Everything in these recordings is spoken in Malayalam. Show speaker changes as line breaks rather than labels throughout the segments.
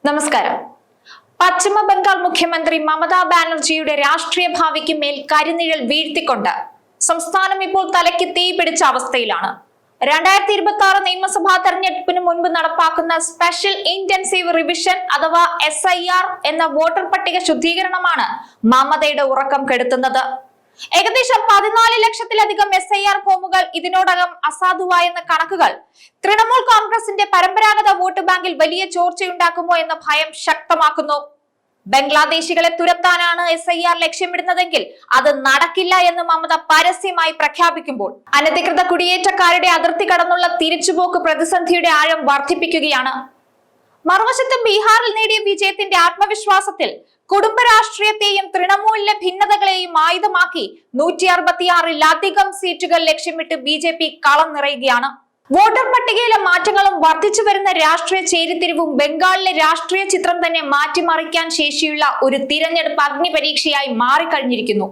നമസ്കാരം. പശ്ചിമ ബംഗാൾ മുഖ്യമന്ത്രി മമതാ ബാനർജിയുടെ രാഷ്ട്രീയ ഭാവിക്ക് മേൽ കരിനിഴൽ വീഴ്ത്തിക്കൊണ്ട് സംസ്ഥാനം ഇപ്പോൾ തലയ്ക്ക് തീ പിടിച്ച അവസ്ഥയിലാണ്. 2026 നിയമസഭാ തെരഞ്ഞെടുപ്പിന് മുൻപ് നടപ്പാക്കുന്ന സ്പെഷ്യൽ ഇന്റൻസീവ് റിവിഷൻ അഥവാ SIR എന്ന വോട്ടർ പട്ടിക ശുദ്ധീകരണമാണ് മമതയുടെ ഉറക്കം കെടുത്തുന്നത്. ഏകദേശം 14 ലക്ഷത്തിലധികം SIR ഫോമുകൾ ഇതിനോടകം അസാധുവായെന്ന കണക്കുകൾ തൃണമൂൽ കോൺഗ്രസിന്റെ പരമ്പരാഗത വോട്ട് ബാങ്കിൽ വലിയ ചോർച്ചയുണ്ടാക്കുമോ എന്ന ഭയം ശക്തമാക്കുന്നു. ബംഗ്ലാദേശികളെ തുരത്താനാണ് SIR ലക്ഷ്യമിടുന്നതെങ്കിൽ അത് നടക്കില്ല എന്ന് മമത പരസ്യമായി പ്രഖ്യാപിക്കുമ്പോൾ അനധികൃത കുടിയേറ്റക്കാരുടെ അതിർത്തി കടന്നുള്ള തിരിച്ചുപോക്ക് പ്രതിസന്ധിയുടെ ആഴം വർദ്ധിപ്പിക്കുകയാണ്. മറുവശത്ത് ബീഹാറിൽ നേടിയ വിജയത്തിന്റെ ആത്മവിശ്വാസത്തിൽ കുടുംബ രാഷ്ട്രീയത്തെയും തൃണമൂലിലെ ഭിന്നതകളെയും ആയുധമാക്കി 166-ലധികം സീറ്റുകൾ ലക്ഷ്യമിട്ട് BJP കളം നിറയുകയാണ്. വോട്ടർ പട്ടികയിലെ മാറ്റങ്ങളും വർദ്ധിച്ചു വരുന്ന രാഷ്ട്രീയ ചേരിതിരിവും ബംഗാളിലെ രാഷ്ട്രീയ ചിത്രം തന്നെ മാറ്റിമറിക്കാൻ ശേഷിയുള്ള ഒരു തിരഞ്ഞെടുപ്പ് അഗ്നിപരീക്ഷയായി മാറിക്കഴിഞ്ഞിരിക്കുന്നു.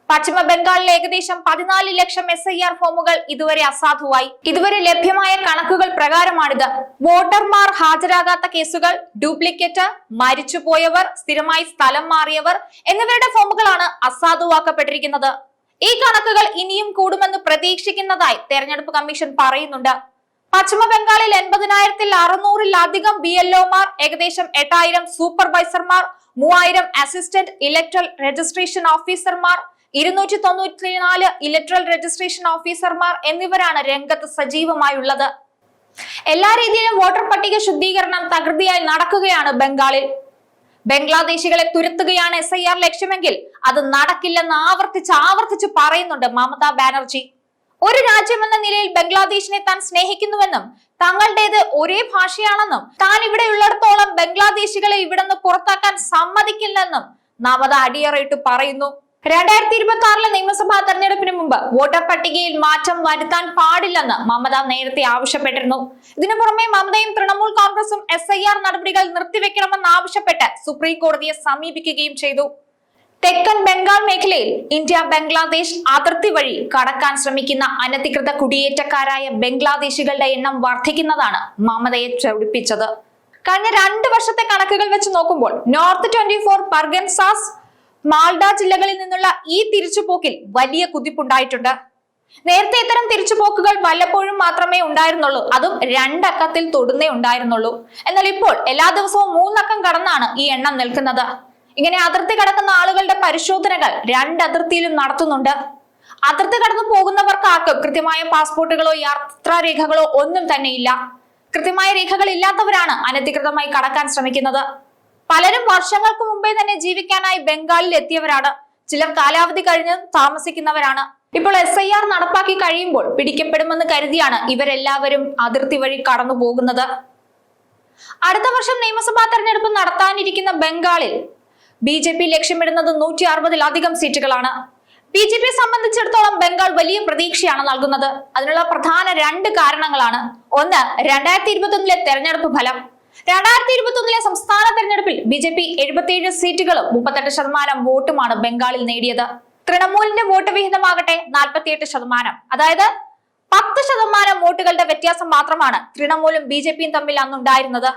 പശ്ചിമ ബംഗാളിലെ ഏകദേശം 14 ലക്ഷം SIR ഫോമുകൾ ഇതുവരെ അസാധുവായി. ഇതുവരെ ലഭ്യമായ കണക്കുകൾ പ്രകാരമാണിത്. വോട്ടർമാർ ഹാജരാകാത്ത കേസുകൾ, ഡ്യൂപ്ലിക്കേറ്റ്, മരിച്ചുപോയവർ, സ്ഥിരമായി സ്ഥലം മാറിയവർ എന്നിവരുടെ ഫോമുകളാണ് അസാധുവാക്കപ്പെട്ടിരിക്കുന്നത്. ഈ കണക്കുകൾ ഇനിയും കൂടുമെന്ന് പ്രതീക്ഷിക്കുന്നതായി തെരഞ്ഞെടുപ്പ് കമ്മീഷൻ പറയുന്നുണ്ട്. പശ്ചിമ ബംഗാളിൽ 80,600-ലധികം BLOമാർ, ഏകദേശം 8000 സൂപ്പർവൈസർമാർ, 3000 അസിസ്റ്റന്റ് ഇലക്ട്രൽ രജിസ്ട്രേഷൻ ഓഫീസർമാർ, 294 ഇലക്ട്രൽ രജിസ്ട്രേഷൻ ഓഫീസർമാർ എന്നിവരാണ് രംഗത്ത് സജീവമായുള്ളത്. എല്ലാ രീതിയിലും വോട്ടർ പട്ടിക ശുദ്ധീകരണം തകൃതിയായി നടക്കുകയാണ് ബംഗാളിൽ. ബംഗ്ലാദേശികളെ തുരത്തുകയാണ് SIR ലക്ഷ്യമെങ്കിൽ അത് നടക്കില്ലെന്ന് ആവർത്തിച്ച് പറയുന്നുണ്ട് മമതാ ബാനർജി. ഒരു രാജ്യമെന്ന നിലയിൽ ബംഗ്ലാദേശിനെ താൻ സ്നേഹിക്കുന്നുവെന്നും തങ്ങളുടേത് ഒരേ ഭാഷയാണെന്നും താൻ ഇവിടെയുള്ളിടത്തോളം ബംഗ്ലാദേശികളെ ഇവിടുന്ന് പുറത്താക്കാൻ സമ്മതിക്കില്ലെന്നും മമത അടിയറയിട്ട് പറയുന്നു. 2026 നിയമസഭാ തെരഞ്ഞെടുപ്പിന് മുമ്പ് വോട്ടർ പട്ടികയിൽ മാറ്റം വരുത്താൻ പാടില്ലെന്ന് മമത നേരത്തെ ആവശ്യപ്പെട്ടിരുന്നു. ഇതിനു പുറമെ മമതയും തൃണമൂൽ കോൺഗ്രസും SIR നടപടികൾ നിർത്തിവെക്കണമെന്ന് ആവശ്യപ്പെട്ട് സുപ്രീം കോടതിയെ സമീപിക്കുകയും ചെയ്തു. തെക്കൻ ബംഗാൾ മേഖലയിൽ ഇന്ത്യ ബംഗ്ലാദേശ് അതിർത്തി വഴി കടക്കാൻ ശ്രമിക്കുന്ന അനധികൃത കുടിയേറ്റക്കാരായ ബംഗ്ലാദേശികളുടെ എണ്ണം വർദ്ധിക്കുന്നതാണ് മമതയെ ചൊടിപ്പിച്ചത്. കഴിഞ്ഞ 2 വർഷത്തെ കണക്കുകൾ വെച്ച് നോക്കുമ്പോൾ നോർത്ത് 24 പർഗൻസാസ്, മാൽഡ ജില്ലകളിൽ നിന്നുള്ള ഈ തിരിച്ചുപോക്കിൽ വലിയ കുതിപ്പുണ്ടായിട്ടുണ്ട്. നേരത്തെ ഇത്തരം തിരിച്ചുപോക്കുകൾ വല്ലപ്പോഴും മാത്രമേ ഉണ്ടായിരുന്നുള്ളൂ, അതും 2 അക്കത്തിൽ തൊടുന്നേ ഉണ്ടായിരുന്നുള്ളൂ. എന്നാൽ ഇപ്പോൾ എല്ലാ ദിവസവും 3 അക്കം കടന്നാണ് ഈ എണ്ണം നിൽക്കുന്നത്. ഇങ്ങനെ അതിർത്തി കടക്കുന്ന ആളുകളുടെ പരിശോധനകൾ 2 അതിർത്തിയിലും നടത്തുന്നുണ്ട്. അതിർത്തി കടന്നു പോകുന്നവർക്ക് ആർക്കും കൃത്യമായ പാസ്പോർട്ടുകളോ യാത്രാരേഖകളോ ഒന്നും തന്നെ ഇല്ല. കൃത്യമായ രേഖകൾ ഇല്ലാത്തവരാണ് അനധികൃതമായി കടക്കാൻ ശ്രമിക്കുന്നത്. പലരും വർഷങ്ങൾക്ക് മുമ്പേ തന്നെ ജീവിക്കാനായി ബംഗാളിൽ എത്തിയവരാണ്. ചിലർ കാലാവധി കഴിഞ്ഞ് താമസിക്കുന്നവരാണ്. ഇപ്പോൾ SIR നടപ്പാക്കി കഴിയുമ്പോൾ പിടിക്കപ്പെടുമെന്ന് കരുതിയാണ് ഇവരെല്ലാവരും അതിർത്തി വഴി കടന്നു പോകുന്നത്. അടുത്ത വർഷം നിയമസഭാ തെരഞ്ഞെടുപ്പ് നടത്താനിരിക്കുന്ന ബംഗാളിൽ BJP ലക്ഷ്യമിടുന്നത് 160-ലധികം സീറ്റുകളാണ്. BJPയെ സംബന്ധിച്ചിടത്തോളം ബംഗാൾ വലിയ പ്രതീക്ഷയാണ് നൽകുന്നത്. അതിനുള്ള പ്രധാന 2 കാരണങ്ങളാണ്. ഒന്ന്, 2021 തെരഞ്ഞെടുപ്പ് ഫലം. 2021 സംസ്ഥാന തെരഞ്ഞെടുപ്പിൽ BJP 77 സീറ്റുകളും 38% വോട്ടുമാണ് ബംഗാളിൽ നേടിയത്. തൃണമൂലിന്റെ വോട്ട് വിഹിതമാകട്ടെ 48%. അതായത് 10% വോട്ടുകളുടെ വ്യത്യാസം മാത്രമാണ് തൃണമൂലും BJPയും തമ്മിൽ അന്നുണ്ടായിരുന്നത്.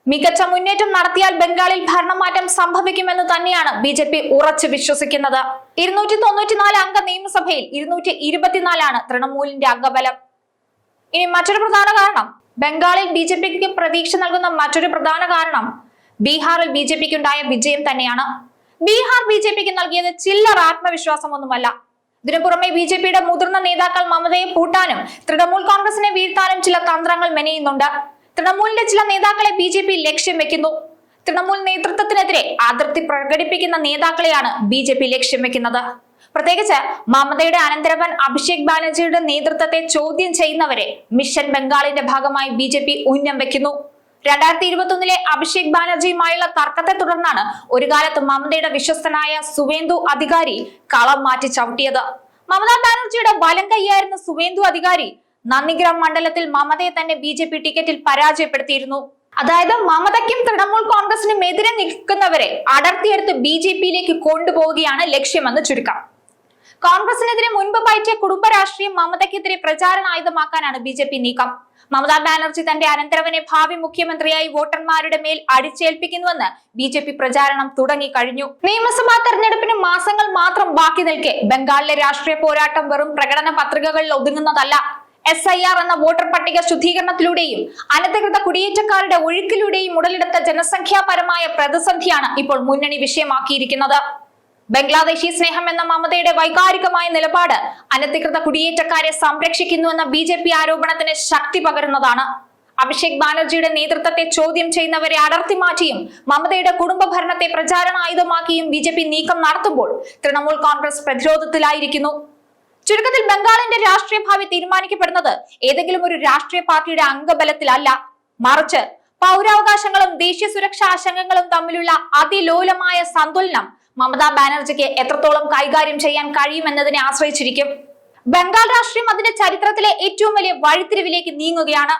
മികച്ച മുന്നേറ്റം നടത്തിയാൽ ബംഗാളിൽ ഭരണമാറ്റം സംഭവിക്കുമെന്ന് തന്നെയാണ് BJP ഉറച്ചു വിശ്വസിക്കുന്നത്. 294 അംഗ നിയമസഭയിൽ 224 തൃണമൂലിന്റെ അംഗബലം. ഇനി മറ്റൊരു പ്രധാന കാരണം, ബംഗാളിൽ BJPക്ക് പ്രതീക്ഷ നൽകുന്ന മറ്റൊരു പ്രധാന കാരണം ബീഹാറിൽ BJPക്ക് ഉണ്ടായ വിജയം തന്നെയാണ്. ബീഹാർ BJPക്ക് നൽകിയത് ചില്ലറ ആത്മവിശ്വാസമൊന്നുമല്ല. ഇതിനു പുറമെ BJPയുടെ മുതിർന്ന നേതാക്കൾ മമതയെ പൂട്ടാനും തൃണമൂൽ കോൺഗ്രസിനെ വീഴ്ത്താനും ചില തന്ത്രങ്ങൾ മെനയുന്നുണ്ട്. തൃണമൂലിന്റെ ചില നേതാക്കളെ BJP ലക്ഷ്യം വെക്കുന്നു. തൃണമൂൽ നേതൃത്വത്തിനെതിരെ അതിർത്തി പ്രകടിപ്പിക്കുന്ന നേതാക്കളെയാണ് BJP ലക്ഷ്യം വെക്കുന്നത്. പ്രത്യേകിച്ച് മമതയുടെ അനന്തരവൻ അഭിഷേക് ബാനർജിയുടെ നേതൃത്വത്തെ ചോദ്യം ചെയ്യുന്നവരെ മിഷൻ ബംഗാളിന്റെ ഭാഗമായി BJP ഉന്നം വെക്കുന്നു. 2021 അഭിഷേക് ബാനർജിയുമായുള്ള തർക്കത്തെ തുടർന്നാണ് ഒരു കാലത്ത് മമതയുടെ വിശ്വസ്തനായ സുവേന്ദു അധികാരി കളം മാറ്റി ചവിട്ടിയത്. മമതാ ബാനർജിയുടെ വലം കൈയായിരുന്ന സുവേന്ദു അധികാരി നന്ദിഗ്രാം മണ്ഡലത്തിൽ മമതയെ തന്നെ BJP ടിക്കറ്റിൽ പരാജയപ്പെടുത്തിയിരുന്നു. അതായത് മമതയ്ക്കും തൃണമൂൽ കോൺഗ്രസിനും എതിരെ നിൽക്കുന്നവരെ അടർത്തിയെടുത്ത് BJPയിലേക്ക് കൊണ്ടുപോവുകയാണ് ലക്ഷ്യമെന്ന് ചുരുക്കം. കോൺഗ്രസിനെതിരെ മുൻപ് പയറ്റിയ കുടുംബ രാഷ്ട്രീയം മമതയ്ക്കെതിരെ പ്രചാരണ ആയുധമാക്കാനാണ് BJP നീക്കം. മമതാ ബാനർജി തന്റെ അനന്തരവനെ ഭാവി മുഖ്യമന്ത്രിയായി വോട്ടർമാരുടെ മേൽ അടിച്ചേൽപ്പിക്കുന്നുവെന്ന് BJP പ്രചാരണം തുടങ്ങിക്കഴിഞ്ഞു. നിയമസഭാ തെരഞ്ഞെടുപ്പിന് മാസങ്ങൾ മാത്രം ബാക്കി നിൽക്കെ ബംഗാളിലെ രാഷ്ട്രീയ പോരാട്ടം വെറും പ്രകടന പത്രികകളിൽ ഒതുങ്ങുന്നതല്ല. SIR എന്ന വോട്ടർ പട്ടിക ശുദ്ധീകരണത്തിലൂടെയും അനധികൃത കുടിയേറ്റക്കാരുടെ ഒഴുക്കിലൂടെയും ഉടലെടുത്ത ജനസംഖ്യാപരമായ പ്രതിസന്ധിയാണ് ഇപ്പോൾ മുന്നണി വിഷയമാക്കിയിരിക്കുന്നത്. ബംഗ്ലാദേശി സ്നേഹം എന്ന മമതയുടെ വൈകാരികമായ നിലപാട് അനധികൃത കുടിയേറ്റക്കാരെ സംരക്ഷിക്കുന്നുവെന്ന BJP ആരോപണത്തിന് ശക്തി പകരുന്നതാണ്. അഭിഷേക് ബാനർജിയുടെ നേതൃത്വത്തെ ചോദ്യം ചെയ്യുന്നവരെ അടർത്തി മാറ്റിയും മമതയുടെ കുടുംബ ഭരണത്തെ പ്രചാരണായുധമാക്കിയും BJP നീക്കം നടത്തുമ്പോൾ തൃണമൂൽ കോൺഗ്രസ് പ്രതിരോധത്തിലായിരിക്കുന്നു. ചുരുക്കത്തിൽ ബംഗാളിന്റെ രാഷ്ട്രീയ ഭാവി തീരുമാനിക്കപ്പെടുന്നത് ഏതെങ്കിലും ഒരു രാഷ്ട്രീയ പാർട്ടിയുടെ അംഗബലത്തിലല്ല, മറിച്ച് പൗരാവകാശങ്ങളും ദേശീയ സുരക്ഷാ ആശങ്കകളും തമ്മിലുള്ള അതിലോലമായ സന്തുലനം മമതാ ബാനർജിക്ക് എത്രത്തോളം കൈകാര്യം ചെയ്യാൻ കഴിയുമെന്നതിനെ ആശ്രയിച്ചിരിക്കും. ബംഗാൾ രാഷ്ട്രീയം അതിന്റെ ചരിത്രത്തിലെ ഏറ്റവും വലിയ വഴിത്തിരിവിലേക്ക് നീങ്ങുകയാണ്.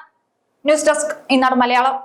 ന്യൂസ് ഡെസ്ക് ഈനാട് മലയാളം.